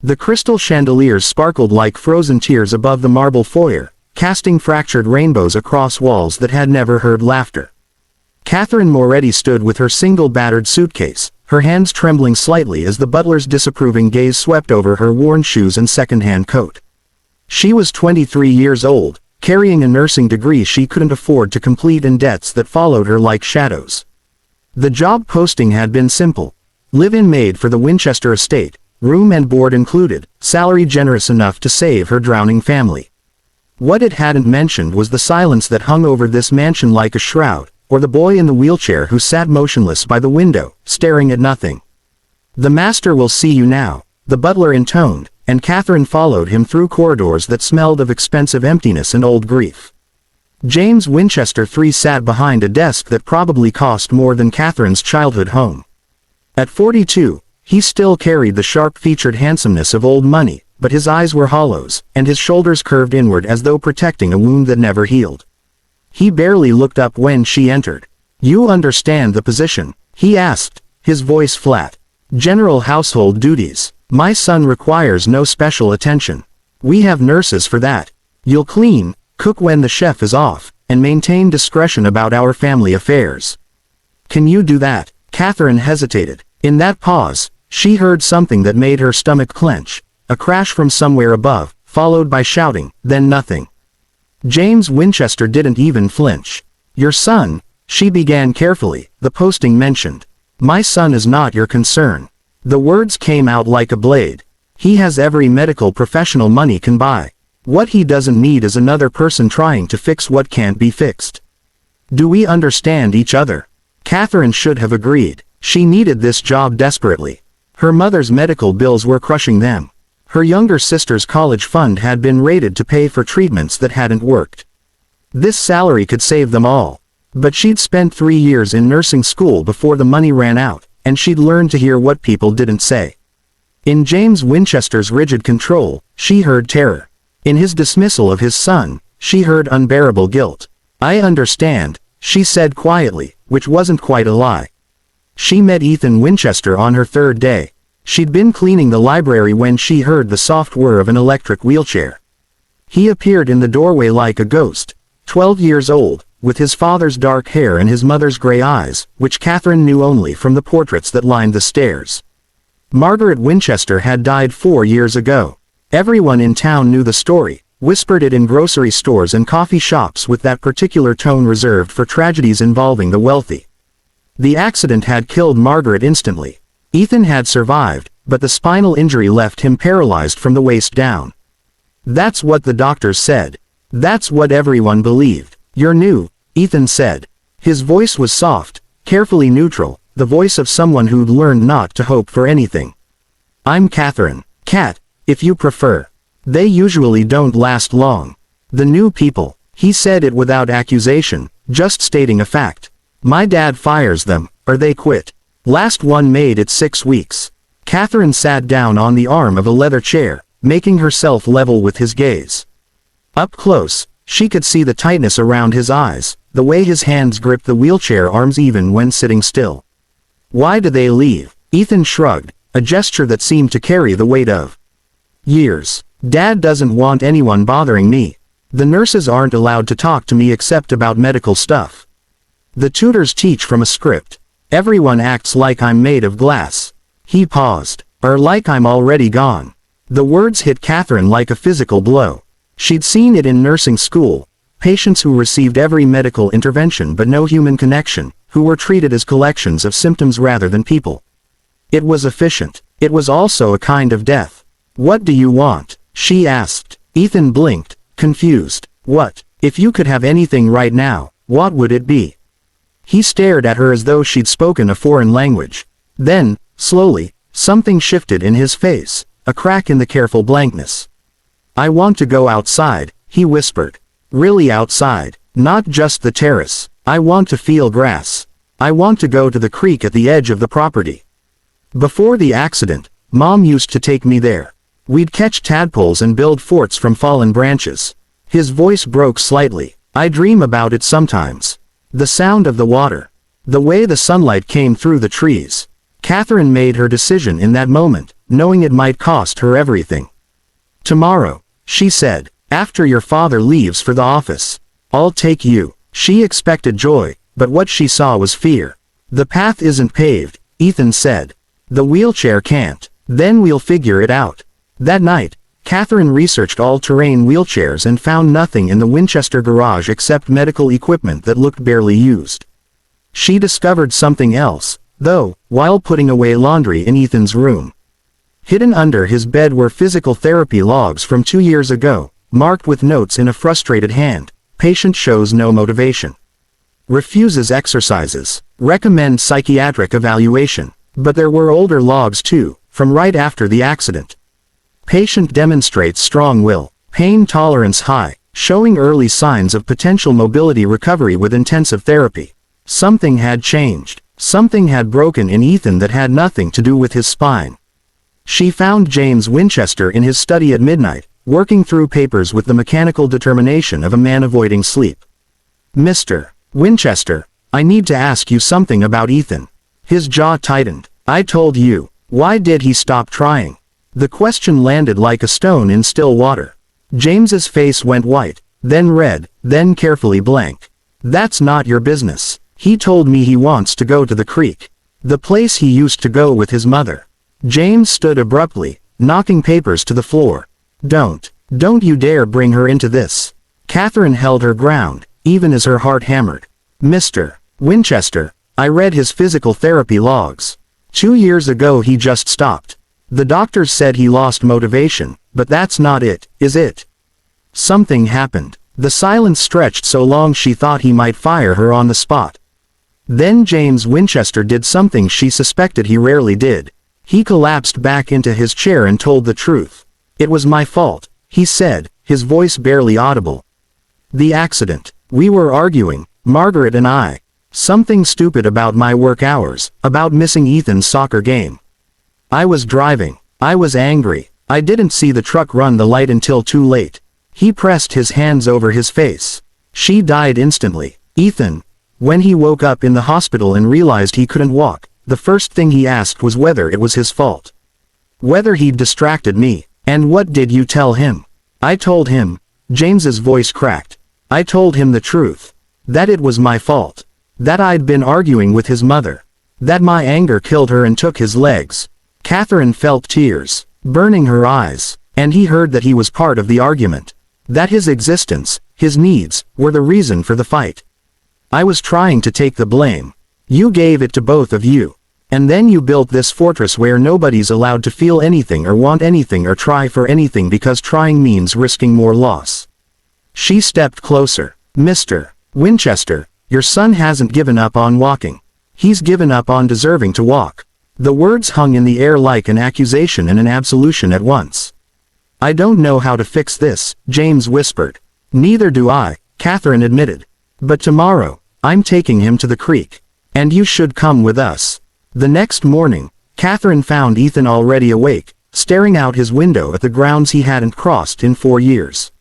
The crystal chandeliers sparkled like frozen tears above the marble foyer, casting fractured rainbows across walls that had never heard laughter. Catherine Moretti stood with her single battered suitcase, her hands trembling slightly as the butler's disapproving gaze swept over her worn shoes and second-hand coat. She was 23 years old, carrying a nursing degree she couldn't afford to complete and debts that followed her like shadows. The job posting had been simple. Live-in maid for the Winchester estate, room and board included, salary generous enough to save her drowning family. What it hadn't mentioned was the silence that hung over this mansion like a shroud, or the boy in the wheelchair who sat motionless by the window, staring at nothing. "The master will see you now," the butler intoned, and Catherine followed him through corridors that smelled of expensive emptiness and old grief. James Winchester III sat behind a desk that probably cost more than Catherine's childhood home. At 42, he still carried the sharp-featured handsomeness of old money, but his eyes were hollows, and his shoulders curved inward as though protecting a wound that never healed. He barely looked up when she entered. "You understand the position?" he asked, his voice flat. "General household duties. My son requires no special attention. We have nurses for that. You'll clean, cook when the chef is off, and maintain discretion about our family affairs." "Can you do that?" Catherine hesitated. In that pause, she heard something that made her stomach clench, a crash from somewhere above, followed by shouting, then nothing. James Winchester didn't even flinch. "Your son," she began carefully, the posting mentioned. "My son is not your concern." The words came out like a blade. "He has every medical professional money can buy. What he doesn't need is another person trying to fix what can't be fixed. Do we understand each other?" Catherine should have agreed. She needed this job desperately. Her mother's medical bills were crushing them. Her younger sister's college fund had been raided to pay for treatments that hadn't worked. This salary could save them all. But she'd spent 3 years in nursing school before the money ran out, and she'd learned to hear what people didn't say. In James Winchester's rigid control, she heard terror. In his dismissal of his son, she heard unbearable guilt. "I understand," she said quietly, which wasn't quite a lie. She met Ethan Winchester on her 3rd day. She'd been cleaning the library when she heard the soft whir of an electric wheelchair. He appeared in the doorway like a ghost, 12 years old, with his father's dark hair and his mother's gray eyes, which Catherine knew only from the portraits that lined the stairs. Margaret Winchester had died 4 years ago. Everyone in town knew the story, whispered it in grocery stores and coffee shops with that particular tone reserved for tragedies involving the wealthy. The accident had killed Margaret instantly. Ethan had survived, but the spinal injury left him paralyzed from the waist down. "That's what the doctors said. That's what everyone believed. You're new," Ethan said. His voice was soft, carefully neutral, the voice of someone who'd learned not to hope for anything. "I'm Catherine. Cat, if you prefer. They usually don't last long. The new people." He said it without accusation, just stating a fact. "My dad fires them, or they quit. Last one made it 6 weeks. Catherine sat down on the arm of a leather chair, making herself level with his gaze. Up close, she could see the tightness around his eyes, the way his hands gripped the wheelchair arms even when sitting still. "Why do they leave?" Ethan shrugged, a gesture that seemed to carry the weight of years. "Dad doesn't want anyone bothering me. The nurses aren't allowed to talk to me except about medical stuff. The tutors teach from a script. Everyone acts like I'm made of glass." He paused. "Or like I'm already gone." The words hit Catherine like a physical blow. She'd seen it in nursing school, patients who received every medical intervention but no human connection, who were treated as collections of symptoms rather than people. It was efficient. It was also a kind of death. "What do you want?" she asked. Ethan blinked, confused. "What? If you could have anything right now, what would it be?" He stared at her as though she'd spoken a foreign language. Then, slowly, something shifted in his face, a crack in the careful blankness. "I want to go outside," he whispered. "Really outside, not just the terrace. I want to feel grass. I want to go to the creek at the edge of the property. Before the accident, Mom used to take me there. We'd catch tadpoles and build forts from fallen branches." His voice broke slightly. "I dream about it sometimes. The sound of the water. The way the sunlight came through the trees." Catherine made her decision in that moment, knowing it might cost her everything. "Tomorrow," she said, "after your father leaves for the office. I'll take you." She expected joy, but what she saw was fear. "The path isn't paved," Ethan said. "The wheelchair can't. Then we'll figure it out." That night, Catherine researched all-terrain wheelchairs and found nothing in the Winchester garage except medical equipment that looked barely used. She discovered something else, though, while putting away laundry in Ethan's room. Hidden under his bed were physical therapy logs from 2 years ago, marked with notes in a frustrated hand. Patient shows no motivation. Refuses exercises. Recommend psychiatric evaluation. But there were older logs too, from right after the accident. Patient demonstrates strong will. Pain tolerance high, showing early signs of potential mobility recovery with intensive therapy. Something had changed. Something had broken in Ethan that had nothing to do with his spine. She found James Winchester in his study at midnight, working through papers with the mechanical determination of a man avoiding sleep. "Mr. Winchester, I need to ask you something about Ethan." His jaw tightened. "I told you. Why did he stop trying?" The question landed like a stone in still water. James's face went white, then red, then carefully blank. "That's not your business. He told me he wants to go to the creek. The place he used to go with his mother." James stood abruptly, knocking papers to the floor. Don't you dare bring her into this." Catherine held her ground, even as her heart hammered. "Mr. Winchester, I read his physical therapy logs. 2 years ago he just stopped. The doctors said he lost motivation, but that's not it, is it?" Something happened. The silence stretched so long she thought he might fire her on the spot. Then James Winchester did something she suspected he rarely did. He collapsed back into his chair and told the truth. "It was my fault," he said, his voice barely audible. "The accident. We were arguing, Margaret and I. Something stupid about my work hours, about missing Ethan's soccer game. I was driving. I was angry. I didn't see the truck run the light until too late." He pressed his hands over his face. "She died instantly. Ethan, when he woke up in the hospital and realized he couldn't walk, the first thing he asked was whether it was his fault. Whether he'd distracted me. And what did you tell him?" "I told him," James's voice cracked. "I told him the truth. That it was my fault. That I'd been arguing with his mother. That my anger killed her and took his legs." Catherine felt tears burning her eyes, and he heard that he was part of the argument. That his existence, his needs, were the reason for the fight. "I was trying to take the blame. You gave it to both of you. And then you built this fortress where nobody's allowed to feel anything or want anything or try for anything because trying means risking more loss." She stepped closer. "Mr. Winchester, your son hasn't given up on walking. He's given up on deserving to walk." The words hung in the air like an accusation and an absolution at once. "I don't know how to fix this," James whispered. "Neither do I," Catherine admitted. "But tomorrow, I'm taking him to the creek. And you should come with us." The next morning, Catherine found Ethan already awake, staring out his window at the grounds he hadn't crossed in 4 years.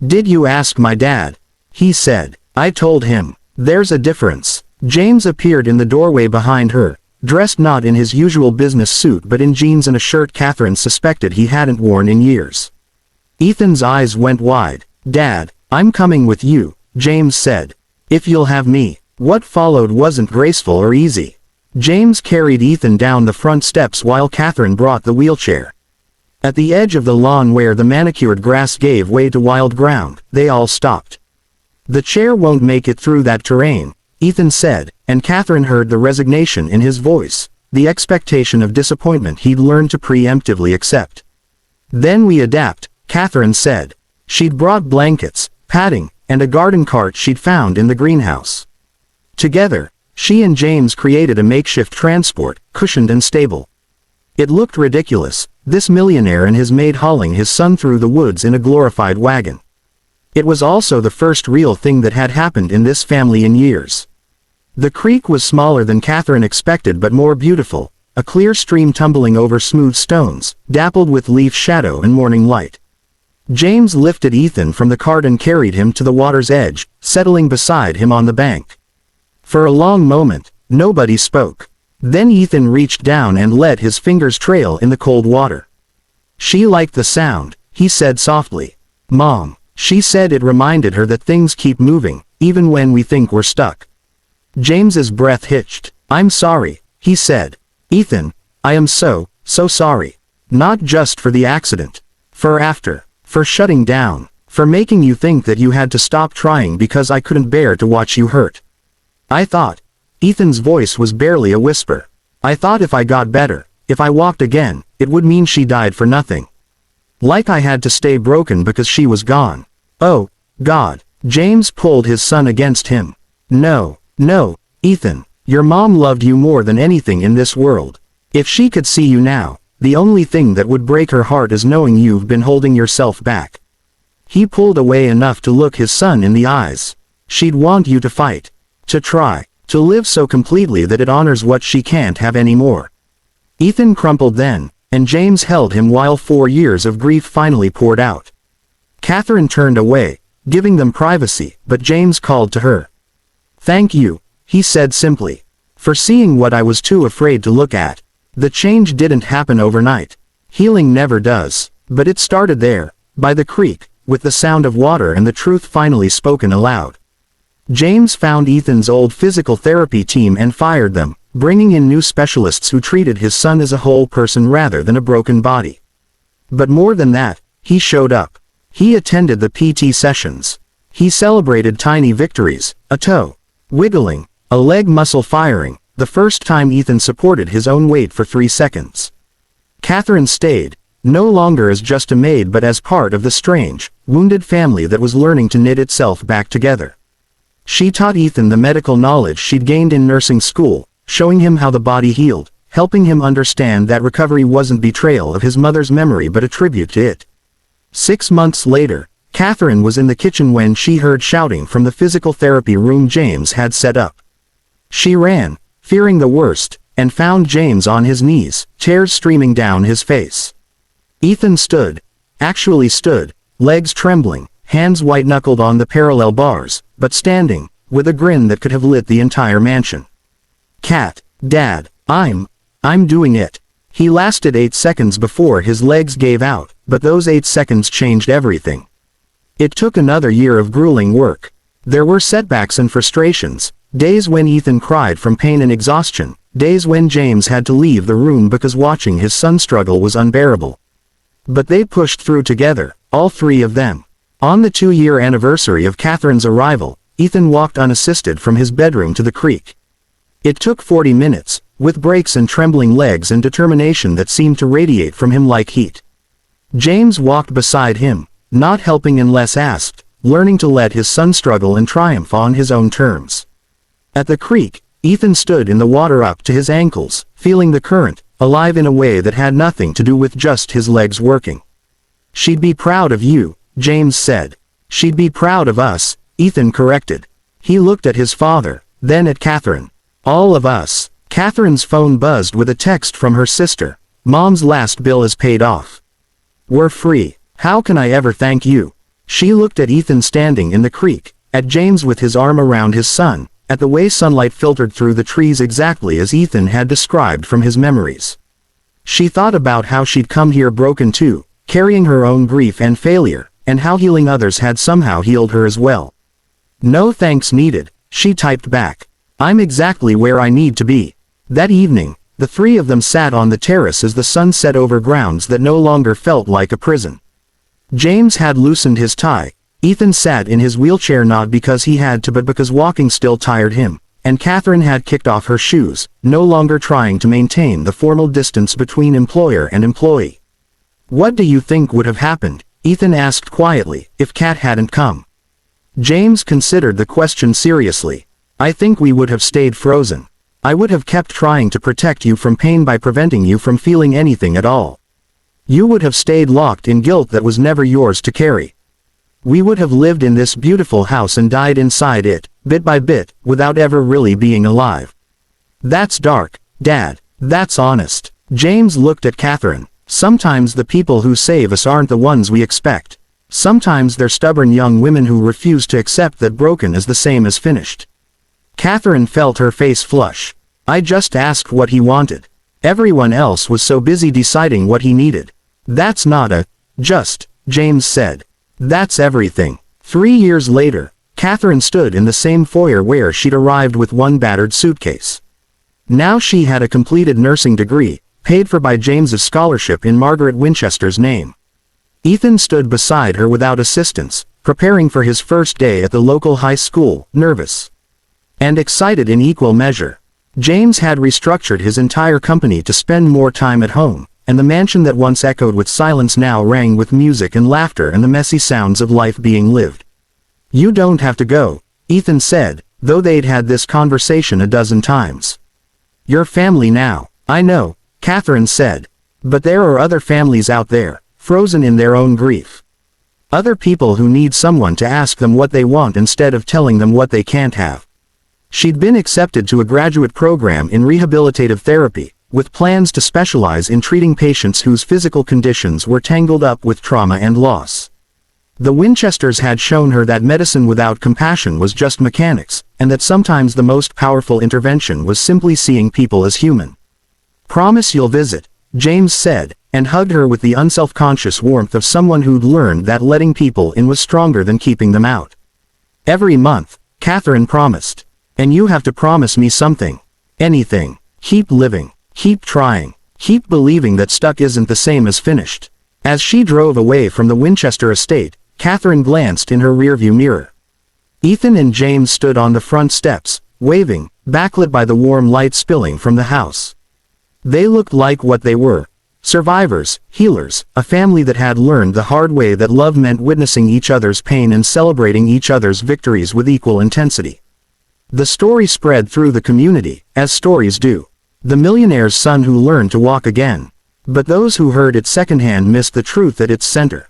"Did you ask my dad?" he said. "I told him. There's a difference." James appeared in the doorway behind her, dressed not in his usual business suit but in jeans and a shirt Catherine suspected he hadn't worn in years. Ethan's eyes went wide. "Dad, I'm coming with you," James said. "If you'll have me." What followed wasn't graceful or easy. James carried Ethan down the front steps while Catherine brought the wheelchair. At the edge of the lawn where the manicured grass gave way to wild ground, they all stopped. "The chair won't make it through that terrain," Ethan said, and Catherine heard the resignation in his voice, the expectation of disappointment he'd learned to preemptively accept. "Then we adapt," Catherine said. She'd brought blankets, padding, and a garden cart she'd found in the greenhouse. Together, she and James created a makeshift transport, cushioned and stable. It looked ridiculous, this millionaire and his maid hauling his son through the woods in a glorified wagon. It was also the first real thing that had happened in this family in years. The creek was smaller than Catherine expected but more beautiful, a clear stream tumbling over smooth stones, dappled with leaf shadow and morning light. James lifted Ethan from the cart and carried him to the water's edge, settling beside him on the bank. For a long moment, nobody spoke. Then Ethan reached down and let his fingers trail in the cold water. She liked the sound, he said softly. Mom, she said it reminded her that things keep moving, even when we think we're stuck. James's breath hitched. I'm sorry, he said. Ethan, I am so sorry. Not just for the accident. For shutting down. For making you think that you had to stop trying because I couldn't bear to watch you hurt. I thought. Ethan's voice was barely a whisper. I thought if I got better, if I walked again, it would mean she died for nothing. Like I had to stay broken because she was gone. Oh, God. James pulled his son against him. No, Ethan. Your mom loved you more than anything in this world. If she could see you now, the only thing that would break her heart is knowing you've been holding yourself back. He pulled away enough to look his son in the eyes. She'd want you to fight. To try. To live so completely that it honors what she can't have anymore. Ethan crumpled then, and James held him while 4 years of grief finally poured out. Catherine turned away, giving them privacy, but James called to her. Thank you, he said simply. For seeing what I was too afraid to look at. The change didn't happen overnight. Healing never does. But it started there, by the creek, with the sound of water and the truth finally spoken aloud. James found Ethan's old physical therapy team and fired them, bringing in new specialists who treated his son as a whole person rather than a broken body. But more than that, he showed up. He attended the PT sessions. He celebrated tiny victories, a toe wiggling, a leg muscle firing, the first time Ethan supported his own weight for 3 seconds. Catherine stayed, no longer as just a maid but as part of the strange, wounded family that was learning to knit itself back together. She taught Ethan the medical knowledge she'd gained in nursing school, showing him how the body healed, helping him understand that recovery wasn't betrayal of his mother's memory but a tribute to it. 6 months later, Catherine was in the kitchen when she heard shouting from the physical therapy room James had set up. She ran, fearing the worst, and found James on his knees, tears streaming down his face. Ethan stood, legs trembling, hands white-knuckled on the parallel bars, but standing, with a grin that could have lit the entire mansion. Dad, I'm doing it. He lasted 8 seconds before his legs gave out, but those 8 seconds changed everything. It took another year of grueling work. There were setbacks and frustrations, days when Ethan cried from pain and exhaustion, days when James had to leave the room because watching his son struggle was unbearable. But they pushed through together, all 3 of them. On the 2-year anniversary of Catherine's arrival, Ethan walked unassisted from his bedroom to the creek. It took 40 minutes, with breaks and trembling legs and determination that seemed to radiate from him like heat. James walked beside him, not helping unless asked, learning to let his son struggle and triumph on his own terms. At the creek, Ethan stood in the water up to his ankles, feeling the current, alive in a way that had nothing to do with just his legs working. She'd be proud of you, James said. She'd be proud of us, Ethan corrected. He looked at his father, then at Catherine. All of us. Catherine's phone buzzed with a text from her sister. Mom's last bill is paid off. We're free. How can I ever thank you? She looked at Ethan standing in the creek, at James with his arm around his son, at the way sunlight filtered through the trees exactly as Ethan had described from his memories. She thought about how she'd come here broken too, carrying her own grief and failure, and how healing others had somehow healed her as well. No thanks needed, she typed back. I'm exactly where I need to be. That evening, the 3 of them sat on the terrace as the sun set over grounds that no longer felt like a prison. James had loosened his tie. Ethan sat in his wheelchair not because he had to but because walking still tired him, and Catherine had kicked off her shoes, no longer trying to maintain the formal distance between employer and employee. What do you think would have happened, Ethan asked quietly, if Kat hadn't come? James considered the question seriously. I think we would have stayed frozen. I would have kept trying to protect you from pain by preventing you from feeling anything at all. You would have stayed locked in guilt that was never yours to carry. We would have lived in this beautiful house and died inside it, bit by bit, without ever really being alive. That's dark, Dad. That's honest. James looked at Catherine. Sometimes the people who save us aren't the ones we expect. Sometimes they're stubborn young women who refuse to accept that broken is the same as finished. Catherine felt her face flush. I just asked what he wanted. Everyone else was so busy deciding what he needed. That's not a just, James said. That's everything. 3 years later, Catherine stood in the same foyer where she'd arrived with one battered suitcase. Now she had a completed nursing degree, paid for by James's scholarship in Margaret Winchester's name. Ethan stood beside her without assistance, preparing for his first day at the local high school, nervous and excited in equal measure. James had restructured his entire company to spend more time at home, and the mansion that once echoed with silence now rang with music and laughter and the messy sounds of life being lived. You don't have to go, Ethan said, though they'd had this conversation a dozen times. You're family now. I know, Catherine said. But there are other families out there, frozen in their own grief. Other people who need someone to ask them what they want instead of telling them what they can't have. She'd been accepted to a graduate program in rehabilitative therapy, with plans to specialize in treating patients whose physical conditions were tangled up with trauma and loss. The Winchesters had shown her that medicine without compassion was just mechanics, and that sometimes the most powerful intervention was simply seeing people as human. Promise you'll visit, James said, and hugged her with the unself-conscious warmth of someone who'd learned that letting people in was stronger than keeping them out. Every month, Catherine promised. And you have to promise me something. Anything. Keep living. Keep trying. Keep believing that stuck isn't the same as finished. As she drove away from the Winchester estate, Catherine glanced in her rearview mirror. Ethan and James stood on the front steps, waving, backlit by the warm light spilling from the house. They looked like what they were. Survivors, healers, a family that had learned the hard way that love meant witnessing each other's pain and celebrating each other's victories with equal intensity. The story spread through the community, as stories do. The millionaire's son who learned to walk again. But those who heard it secondhand missed the truth at its center.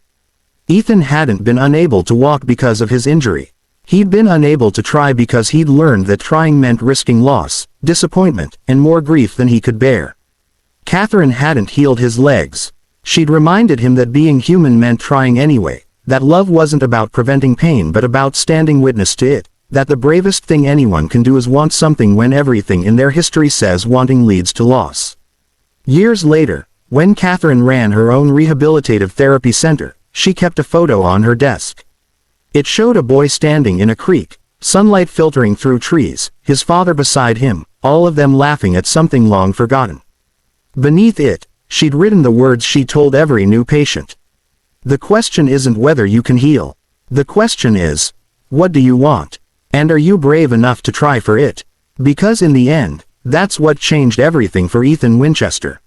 Ethan hadn't been unable to walk because of his injury. He'd been unable to try because he'd learned that trying meant risking loss, disappointment, and more grief than he could bear. Catherine hadn't healed his legs. She'd reminded him that being human meant trying anyway, that love wasn't about preventing pain but about standing witness to it. That the bravest thing anyone can do is want something when everything in their history says wanting leads to loss. Years later, when Catherine ran her own rehabilitative therapy center, she kept a photo on her desk. It showed a boy standing in a creek, sunlight filtering through trees, his father beside him, all of them laughing at something long forgotten. Beneath it, she'd written the words she told every new patient. The question isn't whether you can heal. The question is, what do you want? And are you brave enough to try for it? Because in the end, that's what changed everything for Ethan Winchester.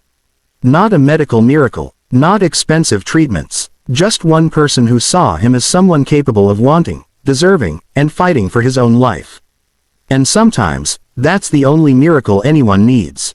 Not a medical miracle, not expensive treatments, just one person who saw him as someone capable of wanting, deserving, and fighting for his own life. And sometimes, that's the only miracle anyone needs.